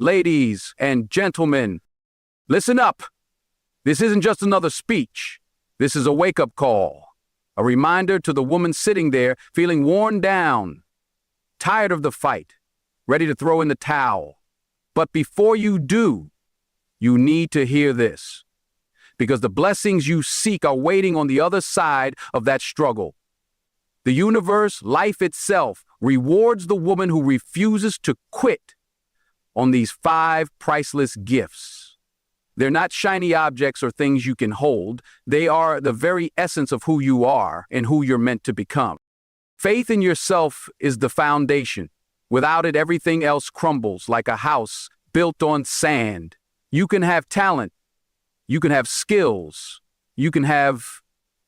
Ladies and gentlemen, listen up. This isn't just another speech. This is a wake-up call. A reminder to the woman sitting there feeling worn down, tired of the fight, ready to throw in the towel. But before you do, you need to hear this. Because the blessings you seek are waiting on the other side of that struggle. The universe, life itself, rewards the woman who refuses to quit on these 5 priceless gifts. They're not shiny objects or things you can hold. They are the very essence of who you are and who you're meant to become. Faith in yourself is the foundation. Without it, everything else crumbles like a house built on sand. You can have talent. You can have skills. You can have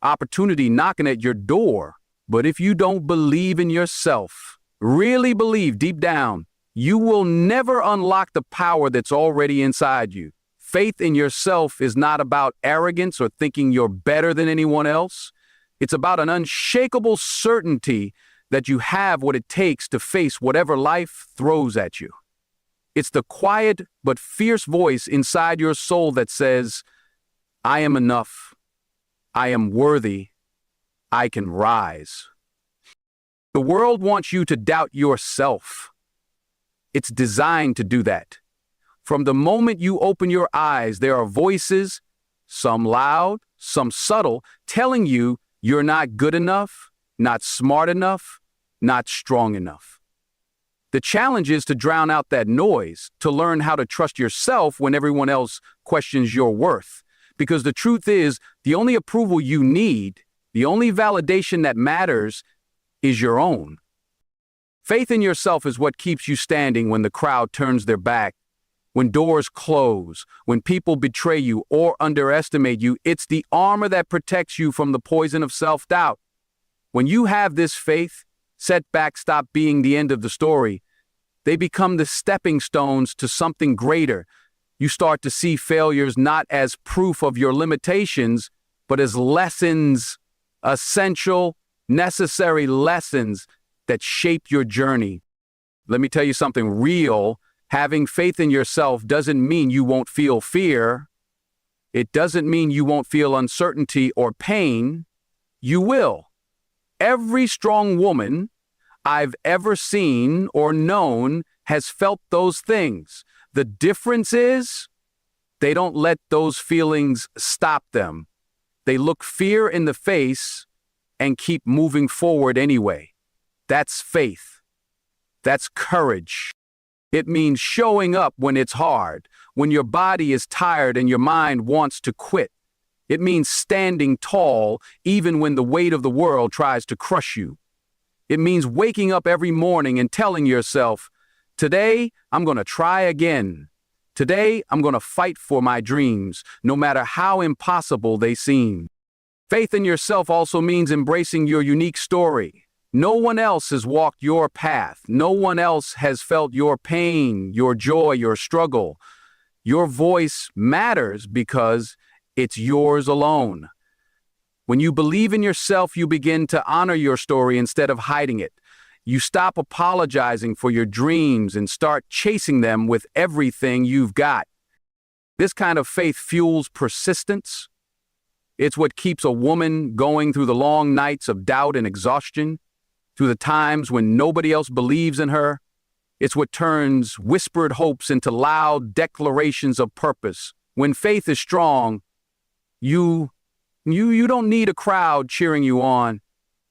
opportunity knocking at your door. But if you don't believe in yourself, really believe deep down, you will never unlock the power that's already inside you. Faith in yourself is not about arrogance or thinking you're better than anyone else. It's about an unshakable certainty that you have what it takes to face whatever life throws at you. It's the quiet but fierce voice inside your soul that says, I am enough. I am worthy. I can rise. The world wants you to doubt yourself. It's designed to do that. From the moment you open your eyes, there are voices, some loud, some subtle, telling you you're not good enough, not smart enough, not strong enough. The challenge is to drown out that noise, to learn how to trust yourself when everyone else questions your worth. Because the truth is, the only approval you need, the only validation that matters, is your own. Faith in yourself is what keeps you standing when the crowd turns their back, when doors close, when people betray you or underestimate you. It's the armor that protects you from the poison of self-doubt. When you have this faith, setbacks stop being the end of the story. They become the stepping stones to something greater. You start to see failures not as proof of your limitations, but as lessons, essential, necessary lessons that shape your journey. Let me tell you something real. Having faith in yourself doesn't mean you won't feel fear. It doesn't mean you won't feel uncertainty or pain. You will. Every strong woman I've ever seen or known has felt those things. The difference is they don't let those feelings stop them. They look fear in the face and keep moving forward anyway. That's faith. That's courage. It means showing up when it's hard, when your body is tired and your mind wants to quit. It means standing tall even when the weight of the world tries to crush you. It means waking up every morning and telling yourself, today I'm going to try again. Today I'm going to fight for my dreams, no matter how impossible they seem. Faith in yourself also means embracing your unique story. No one else has walked your path. No one else has felt your pain, your joy, your struggle. Your voice matters because it's yours alone. When you believe in yourself, you begin to honor your story instead of hiding it. You stop apologizing for your dreams and start chasing them with everything you've got. This kind of faith fuels persistence. It's what keeps a woman going through the long nights of doubt and exhaustion, through the times when nobody else believes in her. It's what turns whispered hopes into loud declarations of purpose. When faith is strong, you don't need a crowd cheering you on.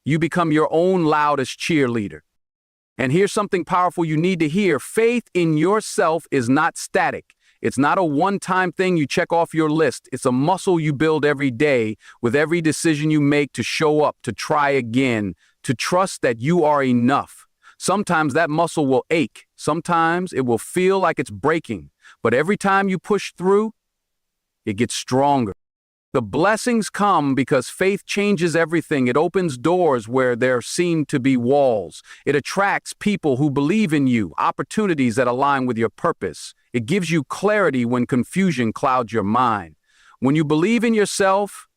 You become your own loudest cheerleader. And here's something powerful you need to hear. Faith in yourself is not static. It's not a one-time thing you check off your list. It's a muscle you build every day with every decision you make to show up, to try again, to trust that you are enough. Sometimes that muscle will ache. Sometimes it will feel like it's breaking. But every time you push through, it gets stronger. The blessings come because faith changes everything. It opens doors where there seem to be walls. It attracts people who believe in you, opportunities that align with your purpose. It gives you clarity when confusion clouds your mind. When you believe in yourself,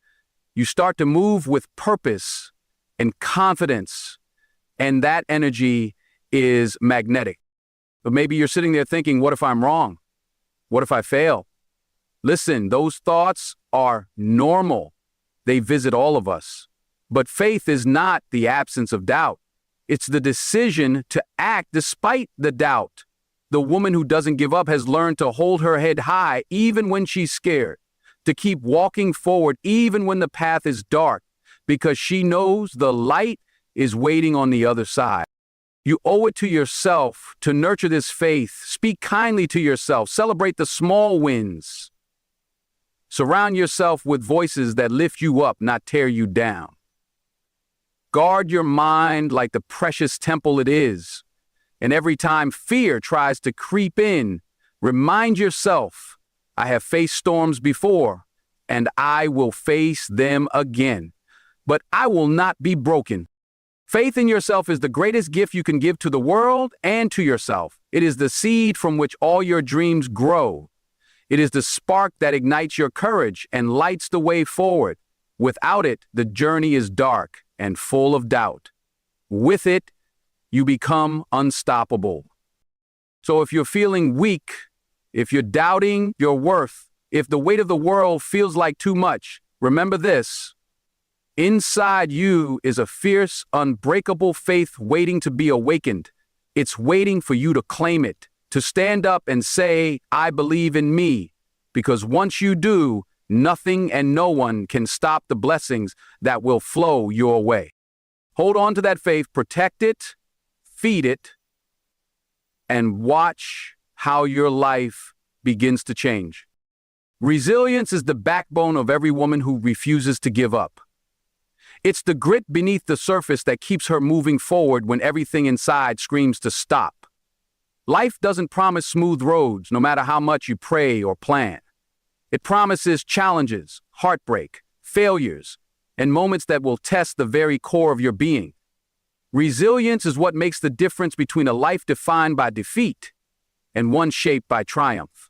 you start to move with purpose and confidence, and that energy is magnetic. But maybe you're sitting there thinking, what if I'm wrong? What if I fail? Listen, those thoughts are normal. They visit all of us. But faith is not the absence of doubt. It's the decision to act despite the doubt. The woman who doesn't give up has learned to hold her head high even when she's scared, to keep walking forward even when the path is dark, because she knows the light is waiting on the other side. You owe it to yourself to nurture this faith. Speak kindly to yourself. Celebrate the small wins. Surround yourself with voices that lift you up, not tear you down. Guard your mind like the precious temple it is. And every time fear tries to creep in, remind yourself, I have faced storms before, and I will face them again. But I will not be broken. Faith in yourself is the greatest gift you can give to the world and to yourself. It is the seed from which all your dreams grow. It is the spark that ignites your courage and lights the way forward. Without it, the journey is dark and full of doubt. With it, you become unstoppable. So if you're feeling weak, if you're doubting your worth, if the weight of the world feels like too much, remember this. Inside you is a fierce, unbreakable faith waiting to be awakened. It's waiting for you to claim it, to stand up and say, I believe in me. Because once you do, nothing and no one can stop the blessings that will flow your way. Hold on to that faith, protect it, feed it, and watch how your life begins to change. Resilience is the backbone of every woman who refuses to give up. It's the grit beneath the surface that keeps her moving forward when everything inside screams to stop. Life doesn't promise smooth roads, no matter how much you pray or plan. It promises challenges, heartbreak, failures, and moments that will test the very core of your being. Resilience is what makes the difference between a life defined by defeat and one shaped by triumph.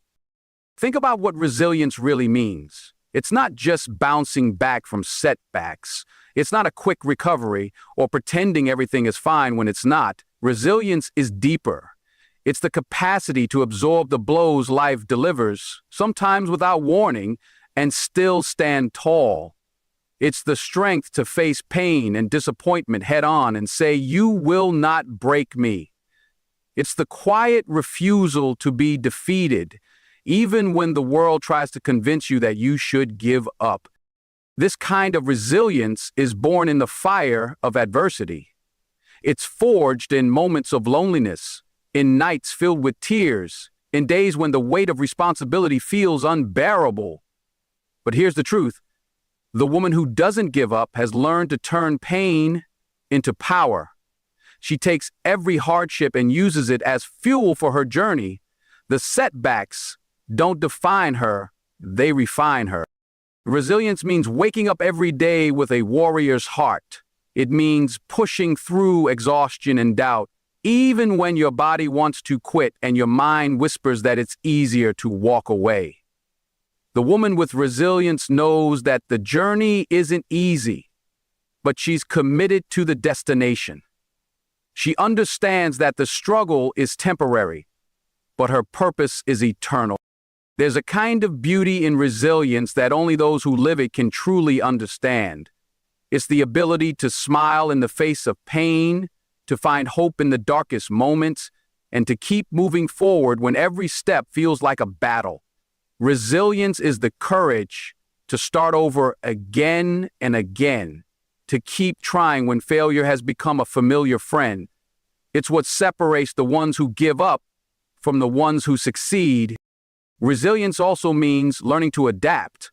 Think about what resilience really means. It's not just bouncing back from setbacks. It's not a quick recovery or pretending everything is fine when it's not. Resilience is deeper. It's the capacity to absorb the blows life delivers, sometimes without warning, and still stand tall. It's the strength to face pain and disappointment head on and say, you will not break me. It's the quiet refusal to be defeated, even when the world tries to convince you that you should give up. This kind of resilience is born in the fire of adversity. It's forged in moments of loneliness, in nights filled with tears, in days when the weight of responsibility feels unbearable. But here's the truth. The woman who doesn't give up has learned to turn pain into power. She takes every hardship and uses it as fuel for her journey. The setbacks don't define her, they refine her. Resilience means waking up every day with a warrior's heart. It means pushing through exhaustion and doubt, even when your body wants to quit and your mind whispers that it's easier to walk away. The woman with resilience knows that the journey isn't easy, but she's committed to the destination. She understands that the struggle is temporary, but her purpose is eternal. There's a kind of beauty in resilience that only those who live it can truly understand. It's the ability to smile in the face of pain, to find hope in the darkest moments, and to keep moving forward when every step feels like a battle. Resilience is the courage to start over again and again, to keep trying when failure has become a familiar friend. It's what separates the ones who give up from the ones who succeed. Resilience also means learning to adapt.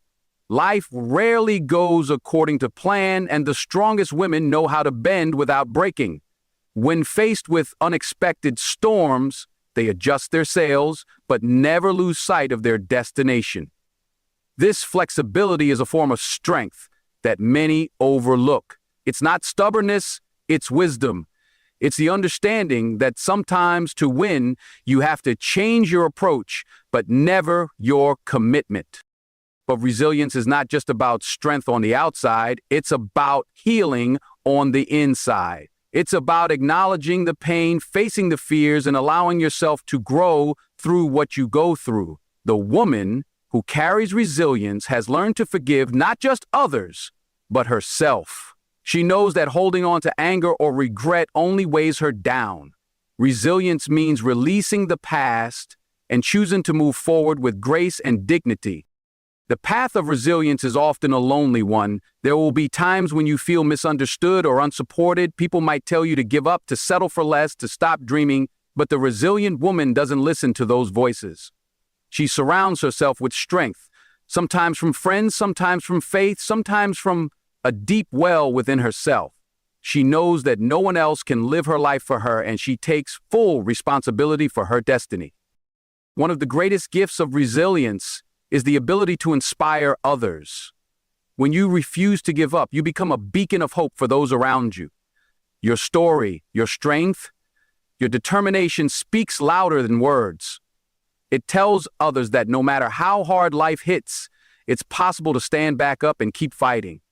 Life rarely goes according to plan, and the strongest women know how to bend without breaking. When faced with unexpected storms, they adjust their sails, but never lose sight of their destination. This flexibility is a form of strength that many overlook. It's not stubbornness, it's wisdom. It's the understanding that sometimes to win, you have to change your approach, but never your commitment. But resilience is not just about strength on the outside, it's about healing on the inside. It's about acknowledging the pain, facing the fears, and allowing yourself to grow through what you go through. The woman who carries resilience has learned to forgive not just others, but herself. She knows that holding on to anger or regret only weighs her down. Resilience means releasing the past and choosing to move forward with grace and dignity. The path of resilience is often a lonely one. There will be times when you feel misunderstood or unsupported. People might tell you to give up, to settle for less, to stop dreaming, but the resilient woman doesn't listen to those voices. She surrounds herself with strength, sometimes from friends, sometimes from faith, sometimes from a deep well within herself. She knows that no one else can live her life for her, and she takes full responsibility for her destiny. One of the greatest gifts of resilience is the ability to inspire others. When you refuse to give up, you become a beacon of hope for those around you. Your story, your strength, your determination speaks louder than words. It tells others that no matter how hard life hits, it's possible to stand back up and keep fighting.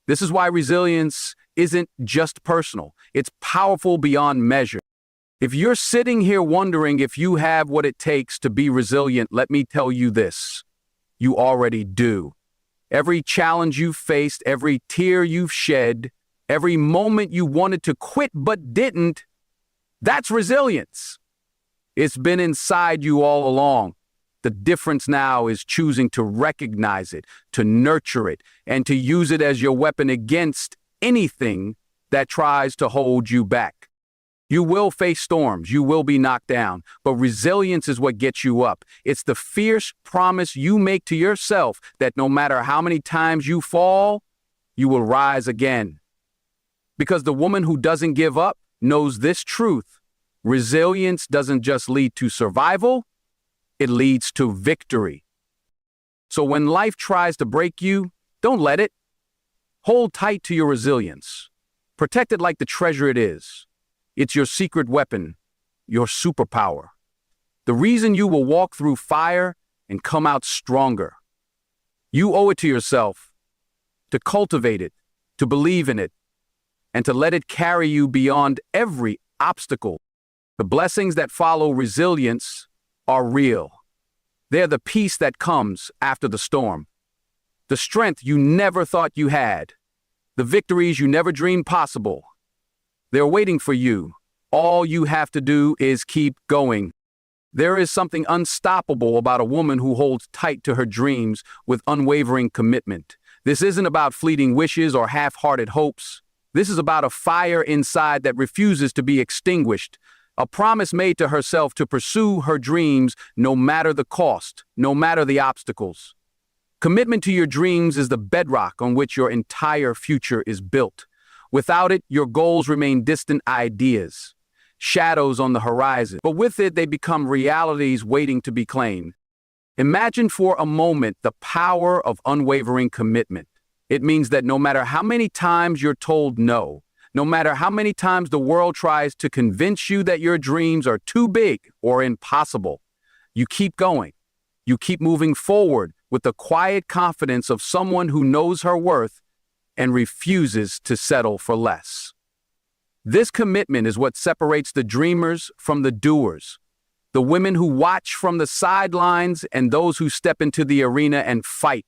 This is why resilience isn't just personal. It's powerful beyond measure. If you're sitting here wondering if you have what it takes to be resilient, let me tell you this. You already do. Every challenge you've faced, every tear you've shed, every moment you wanted to quit but didn't, that's resilience. It's been inside you all along. The difference now is choosing to recognize it, to nurture it, and to use it as your weapon against anything that tries to hold you back. You will face storms, you will be knocked down, but resilience is what gets you up. It's the fierce promise you make to yourself that no matter how many times you fall, you will rise again. Because the woman who doesn't give up knows this truth. Resilience doesn't just lead to survival, it leads to victory. So when life tries to break you, don't let it. Hold tight to your resilience. Protect it like the treasure it is. It's your secret weapon, your superpower. The reason you will walk through fire and come out stronger. You owe it to yourself to cultivate it, to believe in it, and to let it carry you beyond every obstacle. The blessings that follow resilience are real. They're the peace that comes after the storm, the strength you never thought you had, the victories you never dreamed possible. They're waiting for you. All you have to do is keep going. There is something unstoppable about a woman who holds tight to her dreams with unwavering commitment. This isn't about fleeting wishes or half-hearted hopes. This is about a fire inside that refuses to be extinguished, a promise made to herself to pursue her dreams no matter the cost, no matter the obstacles. Commitment to your dreams is the bedrock on which your entire future is built. Without it, your goals remain distant ideas, shadows on the horizon, but with it, they become realities waiting to be claimed. Imagine for a moment the power of unwavering commitment. It means that no matter how many times you're told no, no matter how many times the world tries to convince you that your dreams are too big or impossible, you keep going. You keep moving forward with the quiet confidence of someone who knows her worth and refuses to settle for less. This commitment is what separates the dreamers from the doers, the women who watch from the sidelines and those who step into the arena and fight.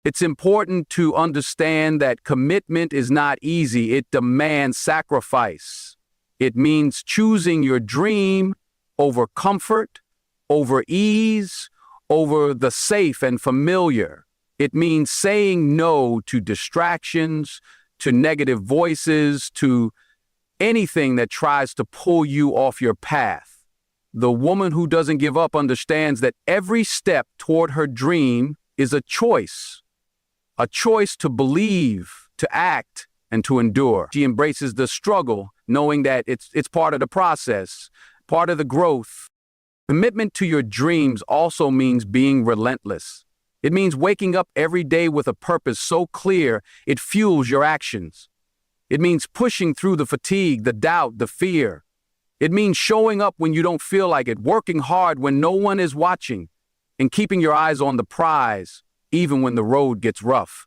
It's important to understand that commitment is not easy. It demands sacrifice. It means choosing your dream over comfort, over ease, over the safe and familiar. It means saying no to distractions, to negative voices, to anything that tries to pull you off your path. The woman who doesn't give up understands that every step toward her dream is a choice to believe, to act, and to endure. She embraces the struggle, knowing that it's part of the process, part of the growth. Commitment to your dreams also means being relentless. It means waking up every day with a purpose so clear it fuels your actions. It means pushing through the fatigue, the doubt, the fear. It means showing up when you don't feel like it, working hard when no one is watching, and keeping your eyes on the prize, even when the road gets rough.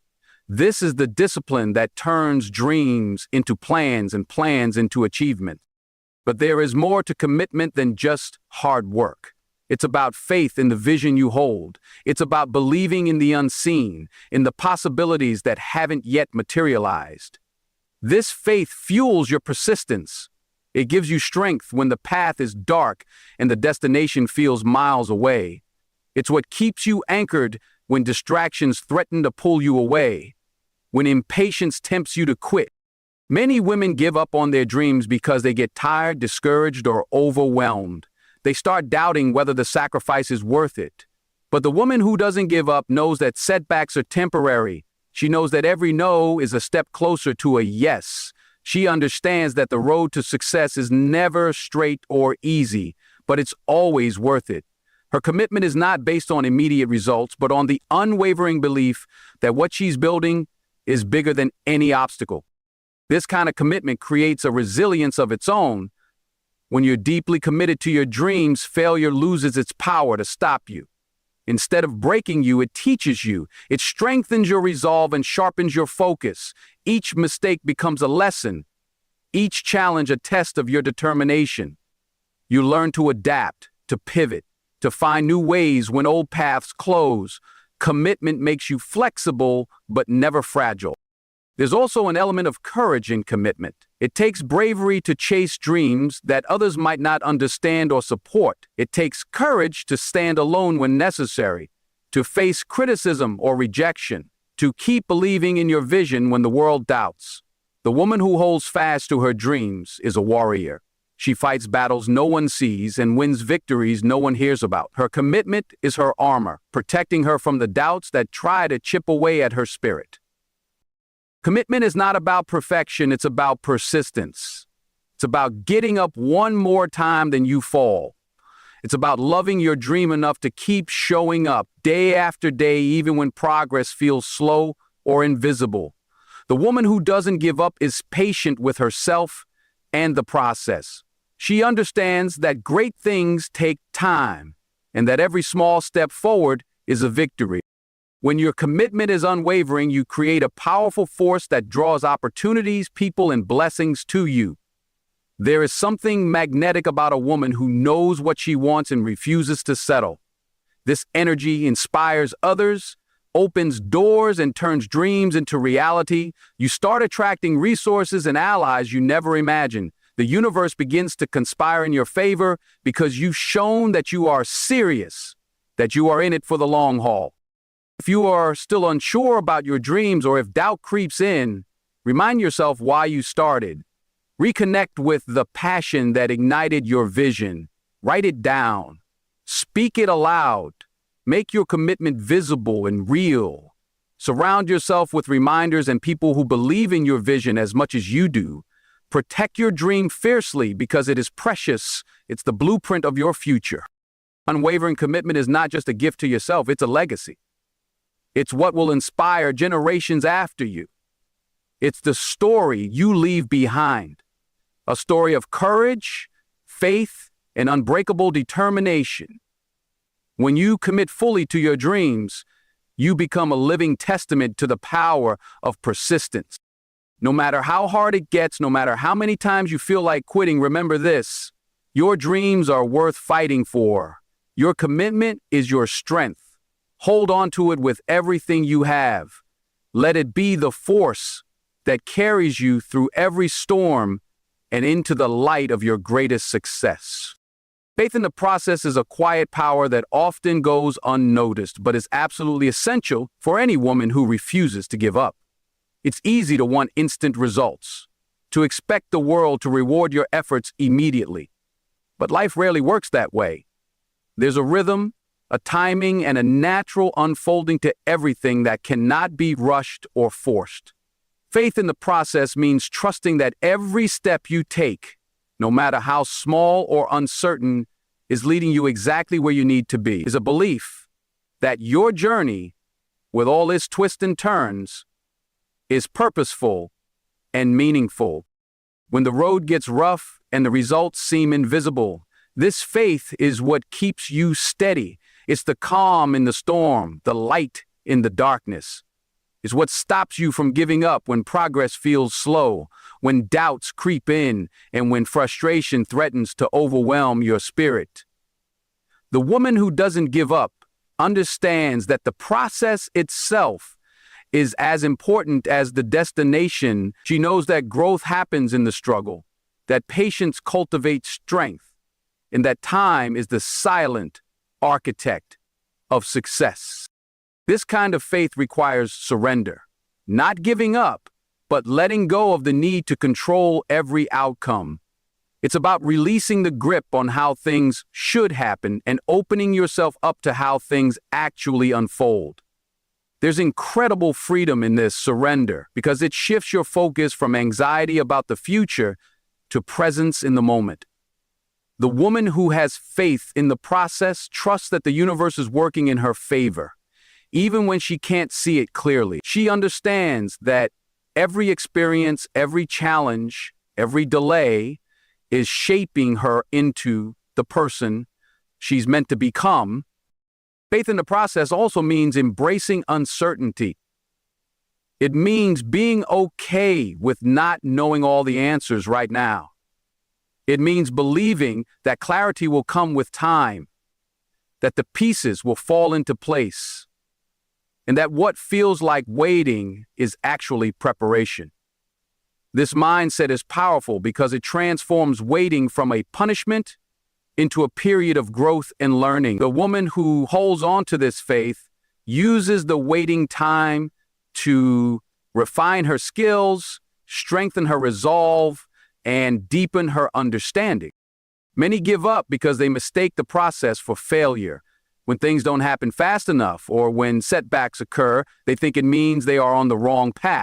This is the discipline that turns dreams into plans and plans into achievement. But there is more to commitment than just hard work. It's about faith in the vision you hold. It's about believing in the unseen, in the possibilities that haven't yet materialized. This faith fuels your persistence. It gives you strength when the path is dark and the destination feels miles away. It's what keeps you anchored when distractions threaten to pull you away, when impatience tempts you to quit. Many women give up on their dreams because they get tired, discouraged, or overwhelmed. They start doubting whether the sacrifice is worth it. But the woman who doesn't give up knows that setbacks are temporary. She knows that every no is a step closer to a yes. She understands that the road to success is never straight or easy, but it's always worth it. Her commitment is not based on immediate results, but on the unwavering belief that what she's building is bigger than any obstacle. This kind of commitment creates a resilience of its own. When you're deeply committed to your dreams, failure loses its power to stop you. Instead of breaking you, it teaches you. It strengthens your resolve and sharpens your focus. Each mistake becomes a lesson. Each challenge a test of your determination. You learn to adapt, to pivot, to find new ways when old paths close. Commitment makes you flexible, but never fragile. There's also an element of courage in commitment. It takes bravery to chase dreams that others might not understand or support. It takes courage to stand alone when necessary, to face criticism or rejection, to keep believing in your vision when the world doubts. The woman who holds fast to her dreams is a warrior. She fights battles no one sees and wins victories no one hears about. Her commitment is her armor, protecting her from the doubts that try to chip away at her spirit. Commitment is not about perfection, it's about persistence. It's about getting up one more time than you fall. It's about loving your dream enough to keep showing up day after day, even when progress feels slow or invisible. The woman who doesn't give up is patient with herself and the process. She understands that great things take time and that every small step forward is a victory. When your commitment is unwavering, you create a powerful force that draws opportunities, people, and blessings to you. There is something magnetic about a woman who knows what she wants and refuses to settle. This energy inspires others, opens doors, and turns dreams into reality. You start attracting resources and allies you never imagined. The universe begins to conspire in your favor because you've shown that you are serious, that you are in it for the long haul. If you are still unsure about your dreams or if doubt creeps in, remind yourself why you started. Reconnect with the passion that ignited your vision. Write it down. Speak it aloud. Make your commitment visible and real. Surround yourself with reminders and people who believe in your vision as much as you do. Protect your dream fiercely because it is precious. It's the blueprint of your future. Unwavering commitment is not just a gift to yourself, it's a legacy. It's what will inspire generations after you. It's the story you leave behind. A story of courage, faith, and unbreakable determination. When you commit fully to your dreams, you become a living testament to the power of persistence. No matter how hard it gets, no matter how many times you feel like quitting, remember this: your dreams are worth fighting for. Your commitment is your strength. Hold on to it with everything you have. Let it be the force that carries you through every storm and into the light of your greatest success. Faith in the process is a quiet power that often goes unnoticed, but is absolutely essential for any woman who refuses to give up. It's easy to want instant results, to expect the world to reward your efforts immediately. But life rarely works that way. There's a rhythm, a timing, and a natural unfolding to everything that cannot be rushed or forced. Faith in the process means trusting that every step you take, no matter how small or uncertain, is leading you exactly where you need to be. Is a belief that your journey, with all its twists and turns, is purposeful and meaningful. When the road gets rough and the results seem invisible, this faith is what keeps you steady. It's the calm in the storm, the light in the darkness. It's what stops you from giving up when progress feels slow, when doubts creep in, and when frustration threatens to overwhelm your spirit. The woman who doesn't give up understands that the process itself is as important as the destination. She knows that growth happens in the struggle, that patience cultivates strength, and that time is the silent architect of success. This kind of faith requires surrender, not giving up, but letting go of the need to control every outcome. It's about releasing the grip on how things should happen and opening yourself up to how things actually unfold. There's incredible freedom in this surrender because it shifts your focus from anxiety about the future to presence in the moment. The woman who has faith in the process trusts that the universe is working in her favor, even when she can't see it clearly. She understands that every experience, every challenge, every delay is shaping her into the person she's meant to become. Faith in the process also means embracing uncertainty. It means being okay with not knowing all the answers right now. It means believing that clarity will come with time, that the pieces will fall into place, and that what feels like waiting is actually preparation. This mindset is powerful because it transforms waiting from a punishment into a period of growth and learning. The woman who holds on to this faith uses the waiting time to refine her skills, strengthen her resolve, and deepen her understanding. Many give up because they mistake the process for failure. When things don't happen fast enough or when setbacks occur, they think it means they are on the wrong path.